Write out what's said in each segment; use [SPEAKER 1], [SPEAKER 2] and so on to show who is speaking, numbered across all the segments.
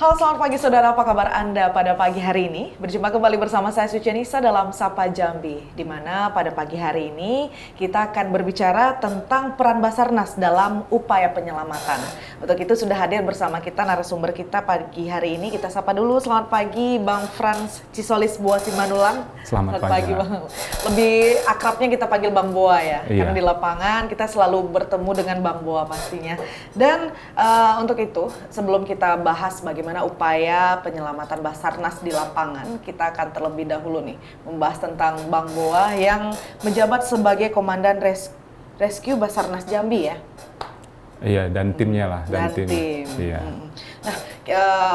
[SPEAKER 1] Halo, selamat pagi saudara, apa kabar Anda pada pagi hari ini? Berjumpa kembali bersama saya Sucianisa dalam Sapa Jambi, di mana pada pagi hari ini kita akan berbicara tentang peran Basarnas dalam upaya penyelamatan. Untuk itu sudah hadir bersama kita narasumber kita pagi hari ini. Kita sapa dulu, selamat pagi Bang Frans Cisolis Boa Simanulang.
[SPEAKER 2] Selamat pagi
[SPEAKER 1] Bang. Lebih akrabnya kita panggil Bang Boa ya,
[SPEAKER 2] Iya.
[SPEAKER 1] karena di lapangan kita selalu bertemu dengan Bang Boa pastinya. Dan untuk itu, sebelum kita bahas bagaimana upaya penyelamatan Basarnas di lapangan, kita akan terlebih dahulu nih membahas tentang Bang Boa yang menjabat sebagai Komandan Rescue Basarnas Jambi ya.
[SPEAKER 2] Iya, dan timnya lah,
[SPEAKER 1] Dan tim.
[SPEAKER 2] Iya.
[SPEAKER 1] Nah,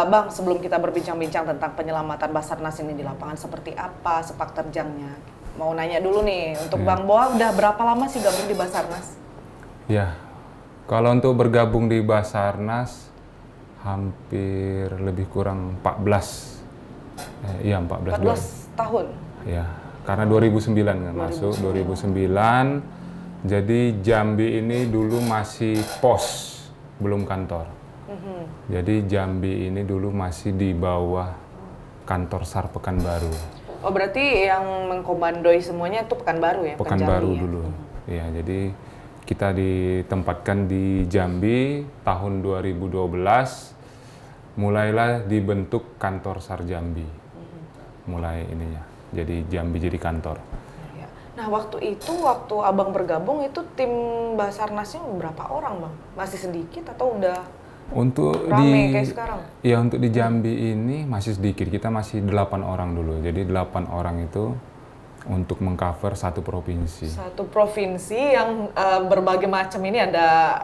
[SPEAKER 1] Bang, sebelum kita berbincang-bincang tentang penyelamatan Basarnas ini di lapangan seperti apa sepak terjangnya, mau nanya dulu nih, untuk
[SPEAKER 2] Iya.
[SPEAKER 1] Bang Boa udah berapa lama sih gabung di Basarnas?
[SPEAKER 2] Ya, kalau untuk bergabung di Basarnas hampir lebih kurang 14. Iya, 14
[SPEAKER 1] tahun.
[SPEAKER 2] Ya, karena 2009 kan masuk 2009. Jadi Jambi ini dulu masih pos, belum kantor. Jadi Jambi ini dulu masih di bawah kantor SAR Pekanbaru.
[SPEAKER 1] Oh, berarti yang mengkomandoi semuanya itu Pekanbaru ya?
[SPEAKER 2] Pekanbaru
[SPEAKER 1] Jambi ya?
[SPEAKER 2] dulu. Ya, jadi kita ditempatkan di Jambi tahun 2012. Mulailah dibentuk kantor SAR Jambi. Mulai ininya. Jadi Jambi jadi kantor.
[SPEAKER 1] Ya. Nah, waktu Abang bergabung itu tim Basarnasnya berapa orang, Bang? Masih sedikit atau udah
[SPEAKER 2] Untuk
[SPEAKER 1] rame kayak sekarang?
[SPEAKER 2] Ya, untuk di Jambi ini masih sedikit. Kita masih 8 orang dulu. Jadi 8 orang itu untuk mengcover satu provinsi.
[SPEAKER 1] Satu provinsi yang berbagai macam ini ada,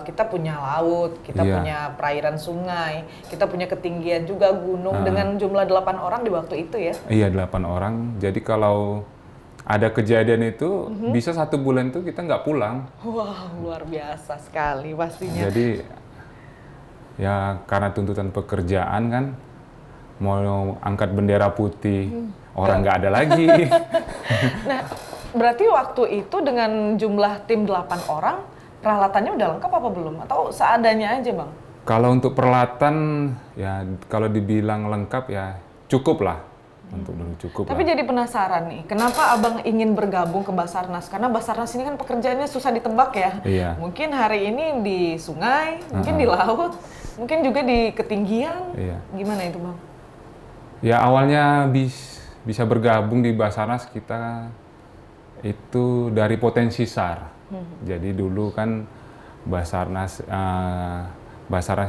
[SPEAKER 1] kita punya laut, kita
[SPEAKER 2] Iya.
[SPEAKER 1] punya perairan sungai, kita punya ketinggian juga gunung dengan jumlah 8 orang di waktu itu ya?
[SPEAKER 2] Iya, 8 orang. Jadi kalau ada kejadian itu bisa 1 bulan itu kita nggak pulang.
[SPEAKER 1] Wah, luar biasa sekali pastinya.
[SPEAKER 2] Jadi ya karena tuntutan pekerjaan kan, mau angkat bendera putih, orang nggak ada lagi.
[SPEAKER 1] Nah, berarti waktu itu dengan jumlah tim 8 orang, peralatannya udah lengkap apa belum? Atau seadanya aja, Bang?
[SPEAKER 2] Kalau untuk peralatan, ya kalau dibilang lengkap ya cukup lah. Untuk dulu cukup
[SPEAKER 1] Tapi
[SPEAKER 2] lah.
[SPEAKER 1] jadi penasaran nih, kenapa Abang ingin bergabung ke Basarnas? Karena Basarnas ini kan pekerjaannya susah ditebak ya.
[SPEAKER 2] Iya.
[SPEAKER 1] Mungkin hari ini di sungai, mungkin di laut, mungkin juga di ketinggian.
[SPEAKER 2] Iya.
[SPEAKER 1] Gimana itu, Bang?
[SPEAKER 2] Ya awalnya bisa bergabung di Basarnas kita itu dari potensi SAR. Jadi dulu kan Basarnas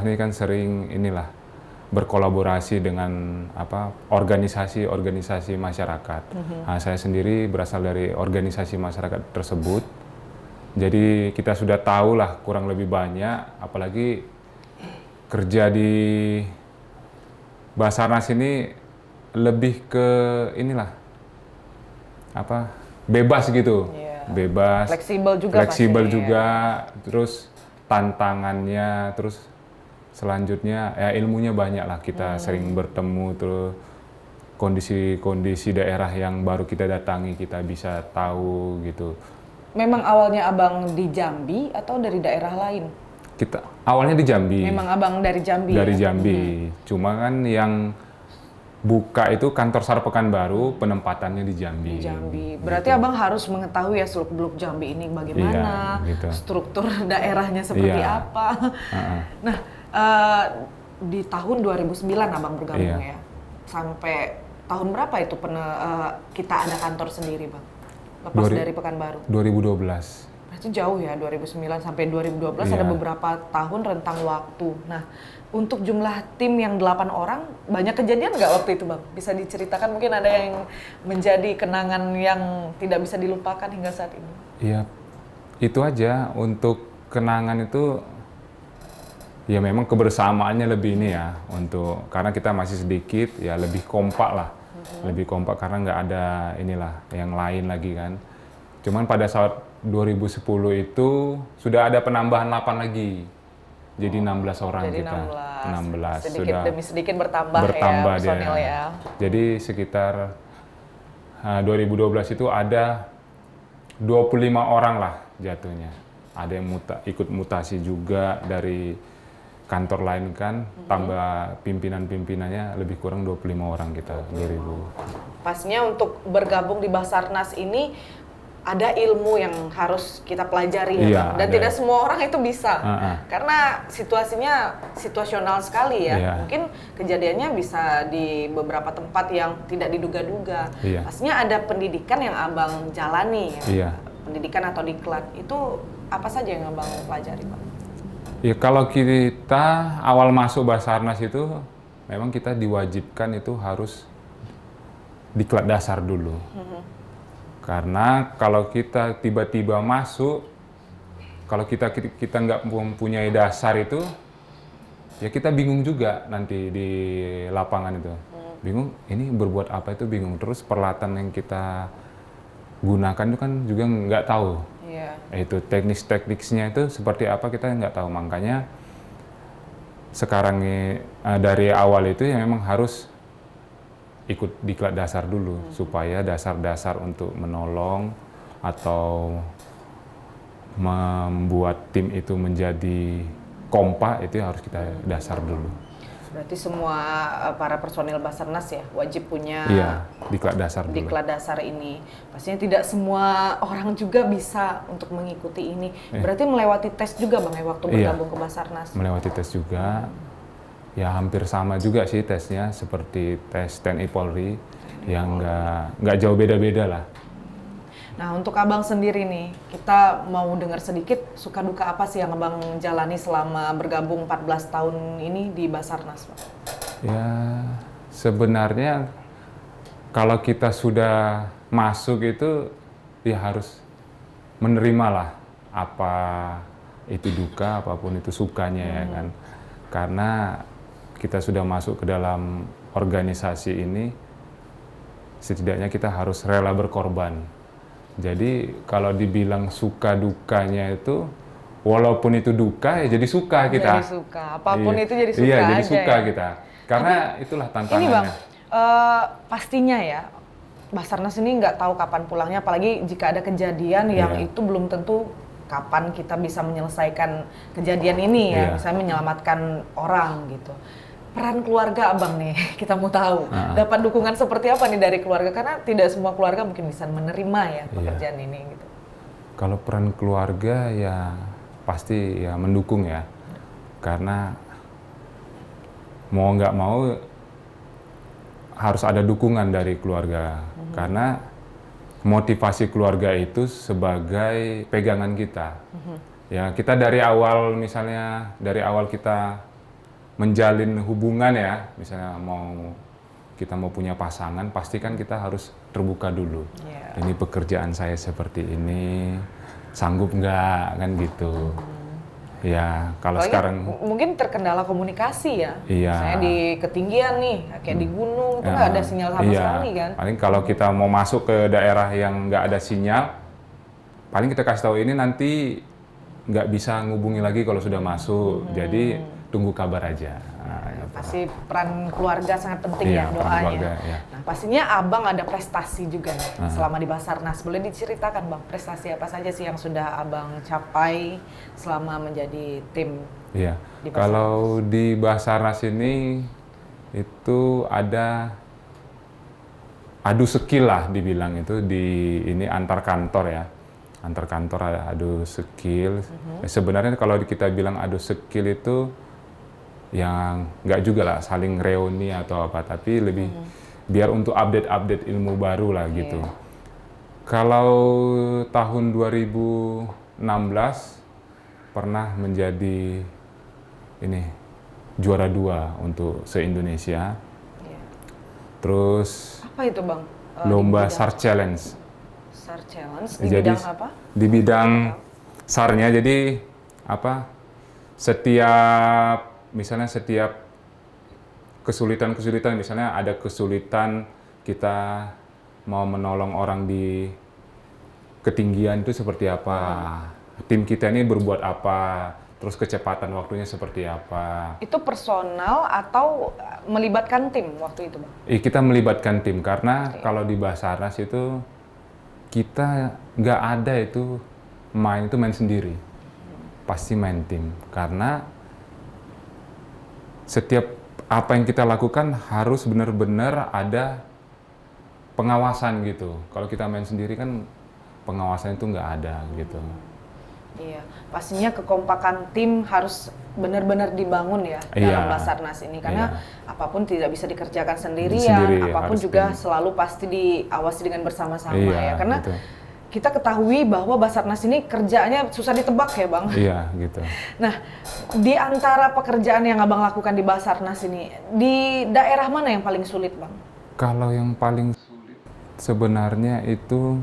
[SPEAKER 2] ini kan sering berkolaborasi dengan organisasi masyarakat. Nah, saya sendiri berasal dari organisasi masyarakat tersebut. Jadi kita sudah tahu lah kurang lebih banyak, apalagi kerja di Basarnas ini lebih ke bebas gitu.
[SPEAKER 1] Iya.
[SPEAKER 2] Bebas,
[SPEAKER 1] Fleksibel juga
[SPEAKER 2] fleksibel
[SPEAKER 1] pastinya,
[SPEAKER 2] juga, terus tantangannya, terus selanjutnya ya ilmunya banyak lah. Kita sering bertemu, terus kondisi-kondisi daerah yang baru kita datangi kita bisa tahu gitu.
[SPEAKER 1] Memang awalnya Abang di Jambi atau dari daerah lain?
[SPEAKER 2] Kita awalnya di Jambi.
[SPEAKER 1] Memang Abang dari Jambi
[SPEAKER 2] Dari
[SPEAKER 1] ya?
[SPEAKER 2] Jambi. Cuma kan yang buka itu kantor SAR Pekanbaru, penempatannya di Jambi.
[SPEAKER 1] Di Jambi. Berarti Abang harus mengetahui ya seluk-beluk Jambi ini bagaimana,
[SPEAKER 2] Iya, gitu.
[SPEAKER 1] struktur daerahnya seperti
[SPEAKER 2] Iya.
[SPEAKER 1] apa. Nah, di tahun 2009 Abang bergabung
[SPEAKER 2] Iya.
[SPEAKER 1] ya. Sampai tahun berapa itu kita ada kantor sendiri, Bang? Lepas dari Pekanbaru.
[SPEAKER 2] 2012.
[SPEAKER 1] Berarti jauh ya, 2009 sampai 2012
[SPEAKER 2] Iya.
[SPEAKER 1] ada beberapa tahun rentang waktu. Nah, untuk jumlah tim yang 8 orang, banyak kejadian nggak waktu itu, Bang? Bisa diceritakan, mungkin ada yang menjadi kenangan yang tidak bisa dilupakan hingga saat ini?
[SPEAKER 2] Iya, itu aja. Untuk kenangan itu, ya memang kebersamaannya lebih ini ya. Karena kita masih sedikit, ya lebih kompak lah. Lebih kompak karena nggak ada yang lain lagi kan. Cuman pada saat 2010 itu sudah ada penambahan 8 lagi. Jadi 16 orang
[SPEAKER 1] Jadi
[SPEAKER 2] kita. 16.
[SPEAKER 1] Sedikit
[SPEAKER 2] Sudah
[SPEAKER 1] demi sedikit bertambah ya
[SPEAKER 2] bertambah
[SPEAKER 1] personil
[SPEAKER 2] dia.
[SPEAKER 1] ya.
[SPEAKER 2] Jadi sekitar 2012 itu ada 25 orang lah jatuhnya. Ada yang ikut mutasi juga dari kantor lain kan, tambah pimpinan-pimpinannya lebih kurang 25 orang kita, 2000.
[SPEAKER 1] Pastinya untuk bergabung di Basarnas ini ada ilmu yang harus kita pelajari ya,
[SPEAKER 2] Iya,
[SPEAKER 1] Bang? Dan
[SPEAKER 2] ada.
[SPEAKER 1] tidak semua orang itu bisa.
[SPEAKER 2] Uh-uh.
[SPEAKER 1] Karena situasinya situasional sekali ya.
[SPEAKER 2] Iya.
[SPEAKER 1] Mungkin kejadiannya bisa di beberapa tempat yang tidak diduga-duga.
[SPEAKER 2] Iya.
[SPEAKER 1] Pastinya ada pendidikan yang Abang jalani ya.
[SPEAKER 2] Iya.
[SPEAKER 1] Pendidikan atau diklat. Itu apa saja yang Abang pelajari, Bang?
[SPEAKER 2] Ya kalau kita awal masuk Basarnas itu memang kita diwajibkan itu harus diklat dasar dulu. Karena kalau kita tiba-tiba masuk, kalau kita nggak mempunyai dasar itu, ya kita bingung juga nanti di lapangan itu. Bingung, ini berbuat apa itu bingung. Terus peralatan yang kita gunakan itu kan juga nggak tahu.
[SPEAKER 1] Iya.
[SPEAKER 2] Itu teknis-teknisnya itu seperti apa kita nggak tahu. Makanya sekarang dari awal itu ya memang harus ikut diklat dasar dulu supaya dasar-dasar untuk menolong atau membuat tim itu menjadi kompak itu harus kita dasar dulu.
[SPEAKER 1] Berarti semua para personil Basarnas ya wajib punya
[SPEAKER 2] Iya, diklat dasar dulu.
[SPEAKER 1] diklat dasar ini. Pastinya tidak semua orang juga bisa untuk mengikuti ini. Berarti melewati tes juga Bang ya waktu
[SPEAKER 2] Iya.
[SPEAKER 1] bergabung ke Basarnas.
[SPEAKER 2] Melewati tes juga. Ya hampir sama juga sih tesnya seperti tes TNI Polri yang nggak jauh beda-beda lah.
[SPEAKER 1] Nah, untuk Abang sendiri nih, kita mau dengar sedikit suka duka apa sih yang Abang jalani selama bergabung 14 tahun ini di Basarnas, Pak?
[SPEAKER 2] Ya sebenarnya kalau kita sudah masuk itu ya harus menerima lah apa itu duka, apapun itu sukanya ya kan. Karena kita sudah masuk ke dalam organisasi ini, setidaknya kita harus rela berkorban. Jadi kalau dibilang suka dukanya itu, walaupun itu duka ya jadi suka kita.
[SPEAKER 1] Jadi suka, apapun
[SPEAKER 2] Iya.
[SPEAKER 1] itu jadi suka
[SPEAKER 2] Iya,
[SPEAKER 1] aja
[SPEAKER 2] jadi suka
[SPEAKER 1] ya.
[SPEAKER 2] kita. Karena itulah tantangannya.
[SPEAKER 1] Ini Bang, pastinya ya, Basarnas ini nggak tahu kapan pulangnya, apalagi jika ada kejadian yang
[SPEAKER 2] Iya.
[SPEAKER 1] itu belum tentu kapan kita bisa menyelesaikan kejadian ini ya,
[SPEAKER 2] Iya.
[SPEAKER 1] misalnya menyelamatkan orang gitu. Peran keluarga Abang nih, kita mau tahu, dapat dukungan seperti apa nih dari keluarga? Karena tidak semua keluarga mungkin bisa menerima ya pekerjaan ini gitu.
[SPEAKER 2] Kalau peran keluarga ya pasti ya mendukung ya. Karena mau nggak mau harus ada dukungan dari keluarga. Karena motivasi keluarga itu sebagai pegangan kita. Ya kita dari awal misalnya dari awal kita menjalin hubungan ya, misalnya kita mau punya pasangan, pasti kan kita harus terbuka dulu.
[SPEAKER 1] Iya.
[SPEAKER 2] Ini pekerjaan saya seperti ini, sanggup nggak kan gitu. Ya kalau
[SPEAKER 1] Apalagi
[SPEAKER 2] sekarang
[SPEAKER 1] mungkin terkendala komunikasi ya.
[SPEAKER 2] Iya.
[SPEAKER 1] Misalnya di ketinggian nih, kayak di gunung itu nggak ada sinyal sama
[SPEAKER 2] iya.
[SPEAKER 1] sekali kan.
[SPEAKER 2] Paling kalau kita mau masuk ke daerah yang nggak ada sinyal, paling kita kasih tahu ini nanti nggak bisa ngubungi lagi kalau sudah masuk. Jadi tunggu kabar aja. Nah, gitu.
[SPEAKER 1] Pasti peran keluarga sangat penting
[SPEAKER 2] Iya,
[SPEAKER 1] ya
[SPEAKER 2] peran
[SPEAKER 1] doanya.
[SPEAKER 2] keluarga, iya.
[SPEAKER 1] Nah pastinya Abang ada prestasi juga nih selama di Basarnas. Boleh diceritakan Bang, prestasi apa saja sih yang sudah Abang capai selama menjadi tim?
[SPEAKER 2] Iya.
[SPEAKER 1] Di Basarnas.
[SPEAKER 2] Kalau di Basarnas ini itu ada adu skill lah dibilang itu di ini antar kantor ya. Antar kantor ada adu skill. Sebenarnya kalau kita bilang adu skill itu yang nggak juga lah saling reuni atau apa, tapi lebih biar untuk update-update ilmu baru lah gitu. Kalau tahun 2016 pernah menjadi ini juara 2 untuk se-Indonesia.
[SPEAKER 1] Iya.
[SPEAKER 2] Terus
[SPEAKER 1] Apa itu Bang?
[SPEAKER 2] lomba
[SPEAKER 1] Di bidang
[SPEAKER 2] SAR Challenge.
[SPEAKER 1] SAR Challenge di
[SPEAKER 2] Jadi
[SPEAKER 1] bidang apa?
[SPEAKER 2] di bidang SAR-nya, jadi apa? Misalnya setiap kesulitan-kesulitan, misalnya ada kesulitan kita mau menolong orang di ketinggian itu seperti apa, tim kita ini berbuat apa, terus kecepatan waktunya seperti apa.
[SPEAKER 1] Itu personal atau melibatkan tim waktu itu Bang?
[SPEAKER 2] Kita melibatkan tim karena kalau di Basarnas itu kita nggak ada itu main sendiri, pasti main tim karena setiap apa yang kita lakukan harus benar-benar ada pengawasan gitu. Kalau kita main sendiri kan pengawasan itu nggak ada gitu.
[SPEAKER 1] Iya, pastinya kekompakan tim harus benar-benar dibangun ya
[SPEAKER 2] Iya.
[SPEAKER 1] dalam Basarnas ini, karena apapun tidak bisa dikerjakan sendirian,
[SPEAKER 2] Sendiri,
[SPEAKER 1] apapun
[SPEAKER 2] harus
[SPEAKER 1] juga
[SPEAKER 2] tim.
[SPEAKER 1] selalu pasti diawasi dengan bersama-sama
[SPEAKER 2] Iya,
[SPEAKER 1] ya, karena
[SPEAKER 2] gitu.
[SPEAKER 1] kita ketahui bahwa Basarnas ini kerjaannya susah ditebak ya Bang.
[SPEAKER 2] Iya gitu.
[SPEAKER 1] Nah, di antara pekerjaan yang Abang lakukan di Basarnas ini, di daerah mana yang paling sulit Bang?
[SPEAKER 2] Kalau yang paling sulit sebenarnya itu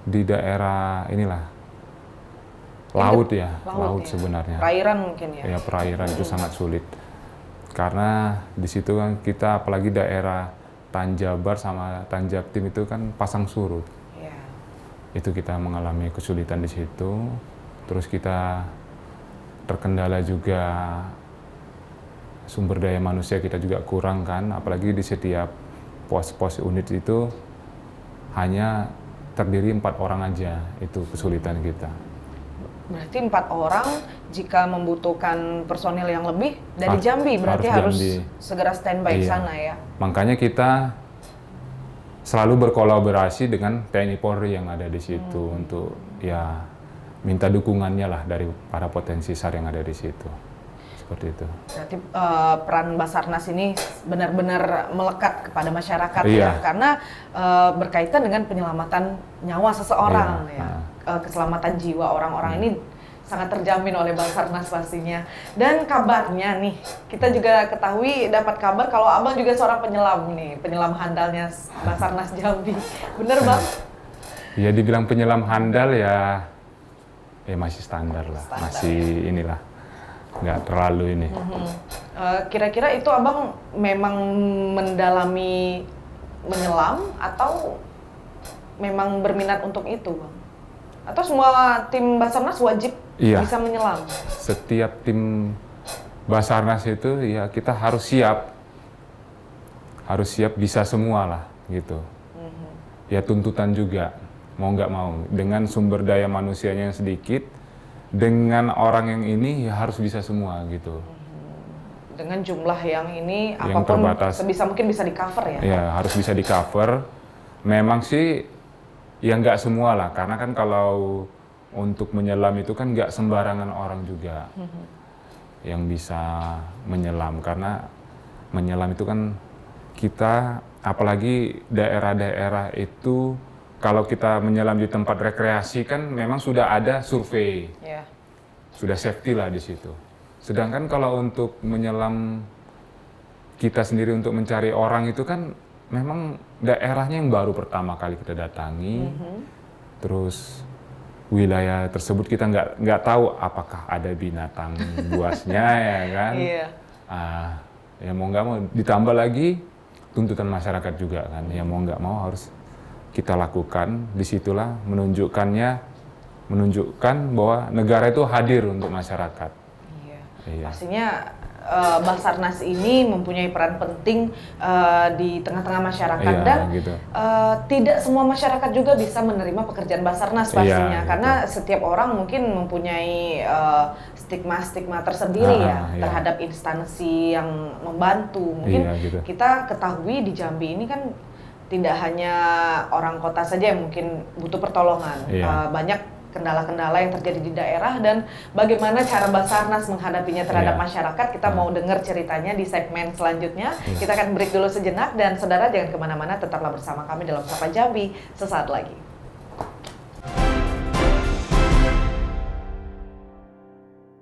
[SPEAKER 2] di daerah inilah laut ya, laut
[SPEAKER 1] ya?
[SPEAKER 2] sebenarnya.
[SPEAKER 1] Perairan mungkin ya?
[SPEAKER 2] Ya perairan itu sangat sulit karena di situ kan kita apalagi daerah Tanjabar sama Tanjabtim itu kan pasang surut.
[SPEAKER 1] Iya.
[SPEAKER 2] Itu kita mengalami kesulitan di situ. Terus kita terkendala juga sumber daya manusia kita juga kurang kan, apalagi di setiap pos-pos unit itu hanya terdiri 4 orang aja, itu kesulitan kita.
[SPEAKER 1] Berarti 4 orang jika membutuhkan personil yang lebih dari
[SPEAKER 2] Har-
[SPEAKER 1] Jambi, berarti harus
[SPEAKER 2] Jambi.
[SPEAKER 1] segera standby ke
[SPEAKER 2] Iya.
[SPEAKER 1] sana ya.
[SPEAKER 2] Makanya kita selalu berkolaborasi dengan TNI Polri yang ada di situ untuk ya minta dukungannya lah dari para potensi SAR yang ada di situ. Seperti itu.
[SPEAKER 1] Berarti peran Basarnas ini benar-benar melekat kepada masyarakat
[SPEAKER 2] Iya.
[SPEAKER 1] ya, karena berkaitan dengan penyelamatan nyawa seseorang
[SPEAKER 2] Iya.
[SPEAKER 1] ya. Keselamatan jiwa orang-orang ini sangat terjamin oleh Basarnas pastinya. Dan kabarnya nih, kita juga ketahui dapat kabar kalau Abang juga seorang penyelam nih, penyelam handalnya Basarnas Jambi. Bener Bang?
[SPEAKER 2] Ya dibilang penyelam handal ya masih standar lah,
[SPEAKER 1] Standar,
[SPEAKER 2] masih inilah nggak terlalu ini.
[SPEAKER 1] Kira-kira itu Abang memang mendalami menyelam atau memang berminat untuk itu Bang? Atau semua tim Basarnas wajib
[SPEAKER 2] Iya.
[SPEAKER 1] bisa menyelam?
[SPEAKER 2] Setiap tim Basarnas itu ya kita harus siap bisa semua lah gitu. Ya tuntutan juga mau nggak mau dengan sumber daya manusianya yang sedikit, dengan orang yang ini ya harus bisa semua gitu.
[SPEAKER 1] Dengan jumlah yang ini
[SPEAKER 2] Yang
[SPEAKER 1] apapun
[SPEAKER 2] terbatas.
[SPEAKER 1] sebisa mungkin bisa di cover ya?
[SPEAKER 2] Ya harus bisa di cover. Memang sih ya nggak semua lah, karena kan kalau untuk menyelam itu kan nggak sembarangan orang juga yang bisa menyelam, karena menyelam itu kan kita apalagi daerah-daerah itu kalau kita menyelam di tempat rekreasi kan memang sudah ada survei,
[SPEAKER 1] Ya.
[SPEAKER 2] sudah safety lah di situ. Sedangkan kalau untuk menyelam kita sendiri untuk mencari orang itu kan memang daerahnya yang baru pertama kali kita datangi, terus wilayah tersebut kita nggak tahu apakah ada binatang buasnya ya kan.
[SPEAKER 1] Iya.
[SPEAKER 2] Ya mau nggak mau ditambah lagi tuntutan masyarakat juga kan, ya mau nggak mau harus kita lakukan. Disitulah menunjukkan bahwa negara itu hadir untuk masyarakat. Iya.
[SPEAKER 1] Pastinya Basarnas ini mempunyai peran penting di tengah-tengah masyarakat,
[SPEAKER 2] Iya,
[SPEAKER 1] dan
[SPEAKER 2] gitu.
[SPEAKER 1] tidak semua masyarakat juga bisa menerima pekerjaan Basarnas pastinya,
[SPEAKER 2] Iya,
[SPEAKER 1] karena setiap orang mungkin mempunyai stigma-stigma tersendiri ya
[SPEAKER 2] Iya.
[SPEAKER 1] terhadap instansi yang membantu. Mungkin
[SPEAKER 2] Iya, gitu.
[SPEAKER 1] kita ketahui di Jambi ini kan tidak hanya orang kota saja yang mungkin butuh pertolongan.
[SPEAKER 2] Iya.
[SPEAKER 1] Banyak kendala-kendala yang terjadi di daerah, dan bagaimana cara Basarnas menghadapinya terhadap
[SPEAKER 2] Iya.
[SPEAKER 1] masyarakat. Kita mau dengar ceritanya di segmen selanjutnya. Kita akan break dulu sejenak, dan saudara jangan kemana-mana, tetaplah bersama kami dalam Sapa Jambi sesaat lagi.